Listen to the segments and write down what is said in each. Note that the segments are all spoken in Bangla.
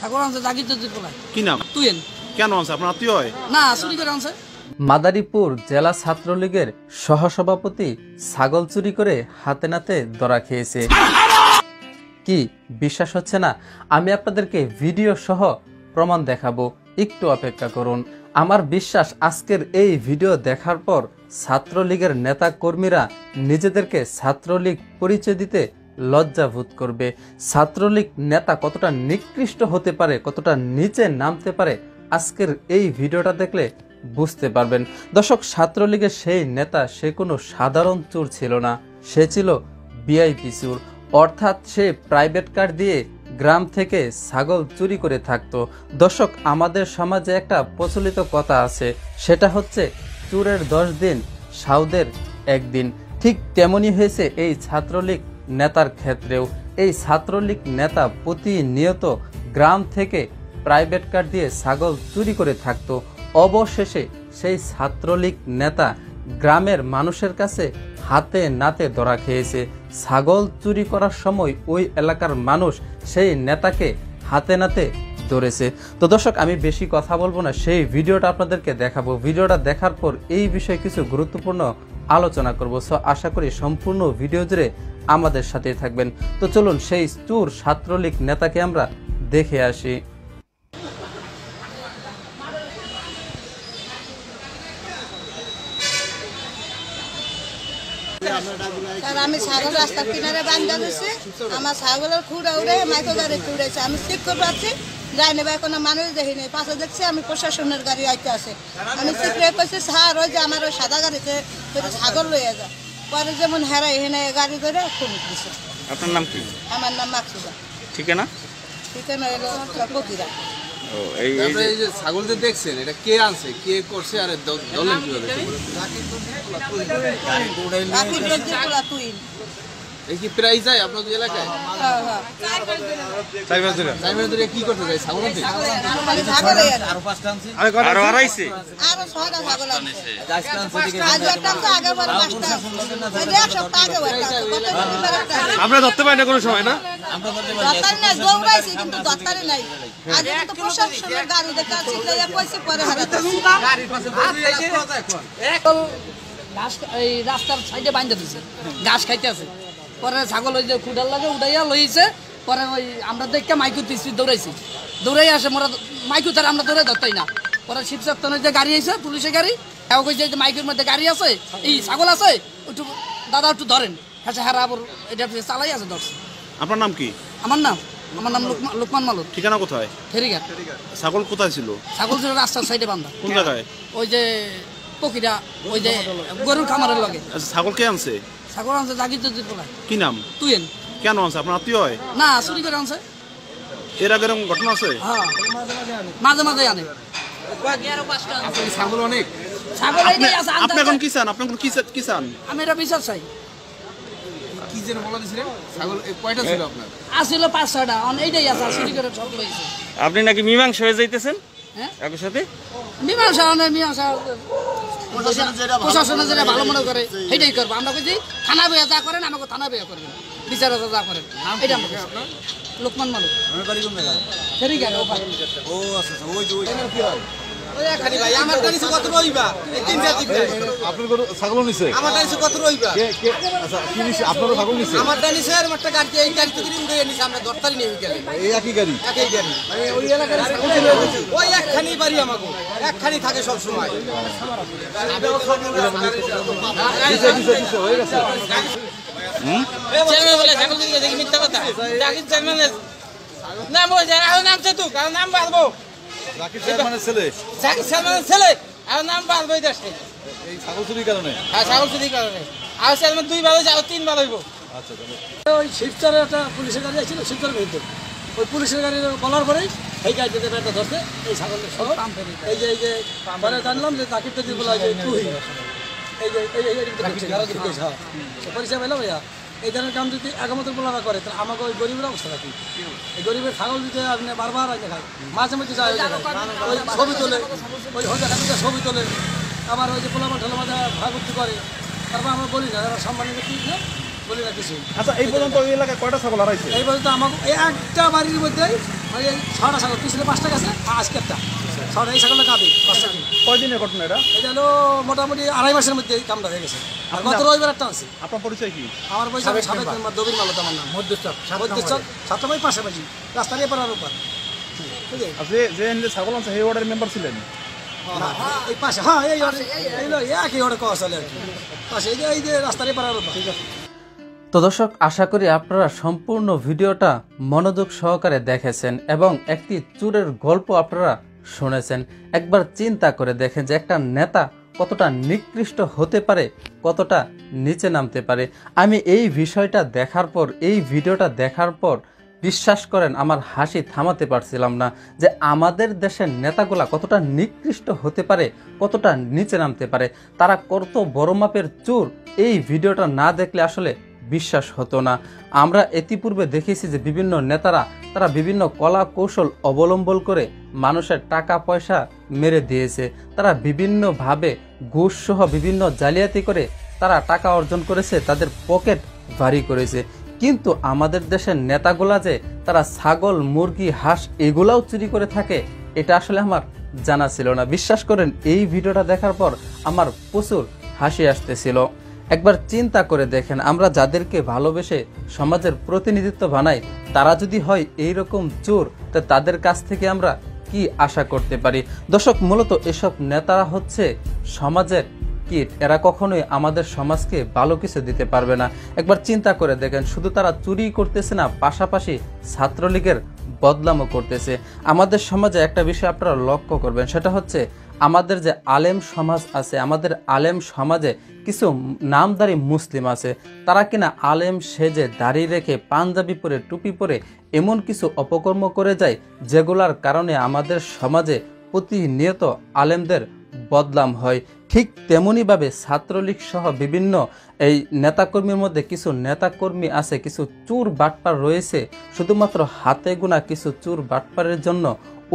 ছাগল আনছে জাগির তো পোলায়। কি নাম? তুইন। কেন আনছে? আপনার আত্মীয় হয়? না, চুরি করে আনছে। মাদারীপুর জেলা ছাত্রলীগের সহসভাপতি ছাগল চুরি করে হাতে নাতে ধরা খেয়েছে। কি বিশ্বাস হচ্ছে না? আমি আপনাদেরকে ভিডিও সহ প্রমাণ দেখাবো, একটু অপেক্ষা করুন। আমার বিশ্বাস আজকের এই ভিডিও দেখার পর ছাত্রলীগের নেতা কর্মীরা নিজেদেরকে ছাত্রলীগ পরিচয় দিতে লজ্জাবোধ করবে। ছাত্রলীগ নেতা কতটা নিকৃষ্ট হতে পারে, কতটা নিচে নামতে পারে, আজকের এই ভিডিওটা দেখলে বুঝতে পারবেন। দর্শক, ছাত্রলীগের সেই নেতা সে কোনো সাধারণ চোর ছিল না, সে ছিল ভিআইপি চোর। অর্থাৎ সে প্রাইভেট কার দিয়ে গ্রাম থেকে ছাগল চুরি করে থাকতো। দর্শক, আমাদের সমাজে একটা প্রচলিত কথা আছে, সেটা হচ্ছে চোরের 10 দিন সাউদের 1 দিন। ঠিক তেমনই হয়েছে এই ছাত্রলীগ নেতার ক্ষেত্রেও। এই ছাত্রলীগ নেতা প্রতিনিয়ত গ্রাম থেকে প্রাইভেট কার দিয়ে ছাগল চুরি করে থাকতো। অবশেষে সেই ছাত্রলীগ নেতা গ্রামের মানুষের কাছে হাতে নাতে ধরা খেয়েছে। ছাগল চুরি করার সময় ওই এলাকার মানুষ সেই নেতাকে হাতে নাতে ধরেছে। তো দর্শক, আমি বেশি কথা বলবো না, সেই ভিডিওটা আপনাদেরকে দেখাবো। ভিডিওটা দেখার পর এই বিষয়ে কিছু গুরুত্বপূর্ণ আলোচনা করব। সো আশা করি সম্পূর্ণ ভিডিও জুড়ে আমাদের সাথেই থাকবেন। তো চলুন সেই চোর ছাত্রলীগ নেতাকে আমরা দেখে আসি। আমি ছাগল রাস্তার কিনারে বান্ধা দিচ্ছি, আমার ছাগলের খুঁড়া উড়ে মাইক্রো গাড়ি উড়েছে। আমি ঠিক করে পাচ্ছি যাই নেবা, কোনো মানুষ দেখিনি। পাশে দেখছি আমি প্রশাসনের গাড়ি আইতে আছে। আমি চিত্রে করছি স্যার, ওই যে আমার ওই সাদা গাড়িতে ছাগল লইয়া যায়। পরে যেমন হেরাই হেনে গাড়ি ধরে খুন দিচ্ছে। আপনার নাম কি? আমার নাম মাকসুদা। ঠিকানা? ঠিকানা হলো বকিরা। এই যে ছাগল যে দেখছেন, এটা কে আনছে, কে করছে, আর ধরলেন কিভাবে? তুই এই কি প্রাইস যায় আপনাদের এলাকায়? কি করতে যায়? ছাগল আনতে? আরো আড়াইছে? আরো 6টা ছাগল আনছে। আজ একটা তো আগের বার 5টা। এক সপ্তাহ আগে আমরা ধরতে পারি না কোনো সময় না? দত্তারি নাই, দৌড়াইছি কিন্তু দত্তারি নাই। আজ তো প্রশাসনের গাড়ি দেখা ছিল, কইছে পরে হারাতে। ঘাস এই রাস্তার সাইডে বাঁধা দিছে, ঘাস খাইতে আছে। পরে ছাগল ওই যে খুঁড়ার লাগে উঠাইয়া লইছে। পরে ওই আমরা দেখে মাইকু তিস্তি দৌড়াইছি, দৌড়াই আসে মোরা মাইকু তার আমরা দৌড়াই ধরতাই না। পরে শিবসপ্তনের যে গাড়ি আইছে, পুলিশের গাড়ি, এও কইছে যে মাইকের মধ্যে গাড়ি আছে, এই ছাগল আছে, একটু দাদা একটু ধরেন। হ্যাঁ হারা আবার এটা চালাই আছে, ধরছে। আপনার নাম কি? আমার নাম লোকমান মালুক। ঠিকানা কোথায়? ফেরিঘাট। ছাগল কোথায় ছিল? ছাগল ছিল রাস্তার সাইডে বান্ধা। কোন জায়গায়? ওই যে পকিরা, ওই যে গরুর খামারের লগে। আচ্ছা, ছাগল কে আনছে? ছাগল আনছে জাগির তো পোলায়। কি নাম? তুইন। কেন আনছে? আপনার আত্মীয় হয়? না, চুরি করে আনছে। এর আগে এরকম ঘটনা আছে? হ্যাঁ, মাঝে মাঝে আনে। ছাগল অনেক। ছাগল এইটাই আছে। আপনি এখন কি চান? আপনি এখন কি চান? আমি এটা বিচার চাই। কি যেন বলা দিছিলেন? ছাগল কয়টা ছিল আপনার? আসলে 5-6টা, এইটাই আছে, চুরি করে সব লইছে। আপনি নাকি মীমাংসা হয়ে যাইতেছেন হ্যাঁ, একই সাথে? মীমাংসা প্রশাসনে যেটা ভালো মনে করে সেইটাই করবো। আমরা বলছি থানা বেয়া যা করেন, আমাকে থানা বেয়া করবেন, বিচার যা করেন। এটা লোকমান মালুক। ফেরিঘাট। ও আচ্ছা, ওই যে আমার টানিছে কত রইবা? এই 3-4 দিন আপনার গরু ছাগল নিছে? আমার টানিছে কত রইবা? আচ্ছা, কি নিছে? আপনারও ছাগল নিছে? আমার টানিছে আর একটা গাড়ি, এই গাড়ি থেকে উড়ে নিছে, আমরা দরতারি নেই গেলে। এই একই গাড়ি? একই গাড়ি। ওই এলাকার ছাগল ছিল, ওই একখানি বাড়ি আমাগো, একখানি থাকে সব সময়। দিছে হয়ে গেছে। চেয়ারম্যান বলে ছাগল দিকে দেখি মিথ্যা কথা। জাকির চেয়ারম্যানের নাম বলছে, আর নাম চে তুই, কারণ নাম বাড়বো। জাকির চেয়ারম্যানের ছেলে? জাকির চেয়ারম্যানের ছেলে, আর নাম বাড়বো এই দেশে। এই ছাগল চুরির কারণে? হ্যাঁ, ছাগল চুরির কারণে। আর চেয়ারম্যান 2 বার হয়েছে, আর 3 বার হইব। আচ্ছা, ওই শিবচরে একটা পুলিশের গাড়ি আসছিল, শিবচরের ভিতরে ওই পুলিশের গাড়ি বলার পরেই এই গাড়ি থেকে একটা ধরতে এই ছাগলের সহ এই যে পরে জানলাম যে জাকির তো বলা হয় তুই এই যে পরিচয় পেলাম। ভাইয়া এই ধরনের কাম যদি একমতের বলারা করে, তাহলে আমাকে ওই গরিবের অবস্থা রাখি। এই গরিবের ছাগল দিতে আপনি বারবার আগে খায়, মাঝে মধ্যে যায় ওই ছবি তোলে, ওই ছবি তোলে, আবার ওই যে পোলামা ঠোলা মাঝে ভাগবতি করে। তারপর আমরা বলি না, সম্মানিত কি বলি না কিছু। আচ্ছা, এই পর্যন্ত ওই এলাকায় কয়টা ছাগল হারাইছে? এই পর্যন্ত আমাকে একটা বাড়ির মধ্যে ওই 6টা ছাগল পিছনে 5টা গেছে আর আজকে একটা 6টা এই ছাগলটা গাবি 5টা দিন কয়দিনের ঘটনা এটা? এটা হলো মোটামুটি 2.5 মাসের মধ্যে এই কামটা হয়ে গেছে আর গত রবিবার একটা আছে আপনার পরিচয় কি? আমার বয়স সাবেক মেম্বার দবির মালত আমার নাম মধ্যস্থক 7টা বাই পাশাপাশি রাস্তার এপার উপর ঠিক আছে আর যে ছাগল আছে সেই ওয়ার্ডের মেম্বার ছিলেন? এই পাশে হ্যাঁ এই একই ওটা কওয়া চলে আর কি পাশে এই যে রাস্তার এপার উপর ঠিক আছে। তো দর্শক, আশা করি আপনারা সম্পূর্ণ ভিডিওটা মনোযোগ সহকারে দেখেছেন এবং একটি চুরের গল্প আপনারা শুনেছেন। একবার চিন্তা করে দেখেন যে একটা নেতা কতটা নিকৃষ্ট হতে পারে, কতটা নিচে নামতে পারে। আমি এই বিষয়টা দেখার পর, এই ভিডিওটা দেখার পর বিশ্বাস করেন আমার হাসি থামাতে পারছিলাম না যে আমাদের দেশের নেতাগুলা কতটা নিকৃষ্ট হতে পারে, কতটা নিচে নামতে পারে। তারা কত বড় মাপের চোর, এই ভিডিওটা না দেখলে আসলে বিশ্বাস হতো না। আমরা ইতিপূর্বে দেখেছি যে বিভিন্ন নেতারা তারা বিভিন্ন কলা কৌশল অবলম্বন করে মানুষের টাকা পয়সা মেরে দিয়েছে। তারা বিভিন্নভাবে ঘুষ সহ বিভিন্ন জালিয়াতি করে তারা টাকা অর্জন করেছে, তাদের পকেট ভারী করেছে। কিন্তু আমাদের দেশের নেতাগুলা যে তারা ছাগল, মুরগি, হাঁস এগুলাও চুরি করে থাকে, এটা আসলে আমার জানা ছিল না। বিশ্বাস করেন এই ভিডিওটা দেখার পর আমার প্রচুর হাসি আসতেছিল। একবার চিন্তা করে দেখেন, আমরা যাদেরকে ভালোবেসে সমাজের প্রতিনিধিত্ব বানাই, তারা যদি হয় এইরকম চোর, তা তাদের কাছ থেকে আমরা কি আশা করতে পারি? দর্শক, মূলত এসব নেতারা হচ্ছে সমাজের কীট। এরা কখনোই আমাদের সমাজকে ভালো কিছু দিতে পারবে না। একবার চিন্তা করে দেখেন, শুধু তারা চুরি করতেছে না, পাশাপাশি ছাত্রলীগের বদনামও করতেছে। আমাদের সমাজে একটা বিষয় আপনারা লক্ষ্য করবেন, সেটা হচ্ছে আমাদের যে আলেম সমাজ আছে, আমাদের আলেম সমাজে কিছু নামদারি মুসলিম আছে, তারা কিনা আলেম সেজে দাড়ি রেখে পাঞ্জাবি পরে টুপি পরে এমন কিছু অপকর্ম করে যায় যেগুলার কারণে আমাদের সমাজে প্রতিনিয়ত আলেমদের বদনাম হয়। ঠিক তেমনিভাবে ছাত্রলীগ সহ বিভিন্ন এই নেতাকর্মীর মধ্যে কিছু নেতাকর্মী আছে, কিছু চুর বাটপার রয়েছে, শুধুমাত্র হাতে গোনা কিছু চুর বাটপারের জন্য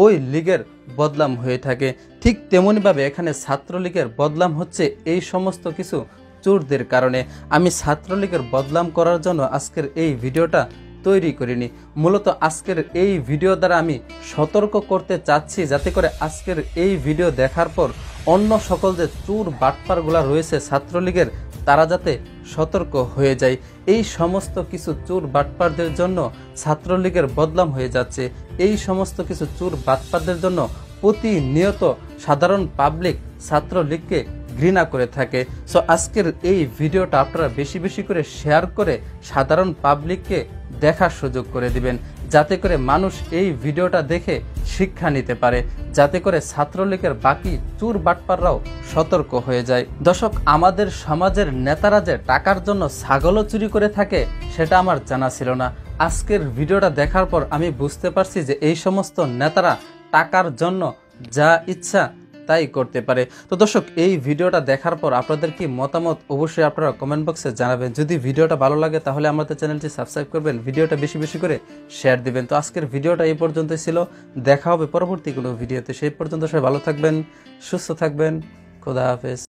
ওই লীগের বদনাম হয়ে থাকে। ঠিক তেমনিভাবে এখানে ছাত্রলীগের বদনাম হচ্ছে এই সমস্ত কিছু চোরদের কারণে। আমি ছাত্রলীগের বদনাম করার জন্য আজকের এই ভিডিওটা তৈরি করিনি। মূলত আজকের এই ভিডিও দ্বারা আমি সতর্ক করতে চাচ্ছি, যাতে করে আজকের এই ভিডিও দেখার পর অন্য সকল যে চোর বাটপারগুলা রয়েছে ছাত্রলীগের, তারা যাতে সতর্ক হয়ে যায়। এই সমস্ত কিছু চোর বাটপারদের জন্য ছাত্রলীগের বদনাম হয়ে যাচ্ছে। এই সমস্ত কিছু চোর বাটপারদের জন্য প্রতিনিয়ত সাধারণ পাবলিক ছাত্রলীগকে ঘৃণা করে থাকে। সো আজকের এই ভিডিওটা আপনারা বেশি বেশি করে শেয়ার করে সাধারণ পাবলিককে দেখার সুযোগ করে দিবেন, যাতে করে মানুষ এই ভিডিওটা দেখে শিক্ষা নিতে পারে, যাতে করে ছাত্রলীগের বাকি চোর বাটপাররাও সতর্ক হয়ে যায়। দর্শক, আমাদের সমাজের নেতারা যে টাকার জন্য ছাগলও চুরি করে থাকে, সেটা আমার জানা ছিল না। আজকের ভিডিওটা দেখার পর আমি বুঝতে পারছি যে এই সমস্ত নেতারা টাকার জন্য যা ইচ্ছা তাই করতে পারে। তো দর্শক, এই ভিডিওটা দেখার পর আপনাদের কি মতামত অবশ্যই আপনারা কমেন্ট বক্সে জানাবেন। যদি ভিডিওটা ভালো লাগে তাহলে আমাদের চ্যানেলটি সাবস্ক্রাইব করবেন, ভিডিওটা বেশি বেশি করে শেয়ার দিবেন। তো আজকের ভিডিওটা এই পর্যন্তই ছিল, দেখা হবে পরবর্তী কোনো ভিডিওতে। সেই পর্যন্ত সবাই ভালো থাকবেন, সুস্থ থাকবেন, খোদা হাফেজ।